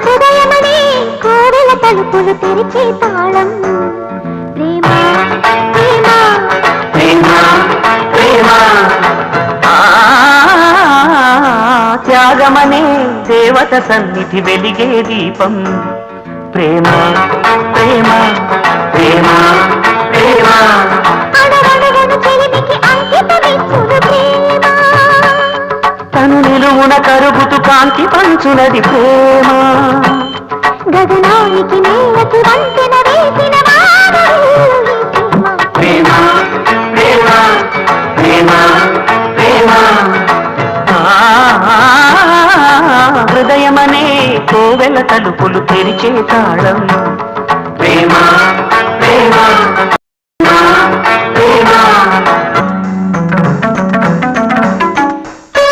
హృదయమనే కోవెల తలుపులు తెరిచే తాళం ప్రేమ ప్రేమ ప్రేమ ప్రేమ. త్యాగమనే దేవత సన్నిధి వెలిగే దీపం ప్రేమ ప్రేమ ప్రేమ ప్రేమ. అడగడగను చెలిమికి అంకితమిచ్చును ప్రేమ. తను నిలువున కరుగుతూ కాంతి పంచునది ప్రేమ. గగనానికి నేలకి వంతెన వేసిన ప్రేమ ప్రేమ ప్రేమ ప్రేమ. హృదయమనే కోవెల తలుపులు తెరిచే తాళం ప్రేమ ప్రేమ.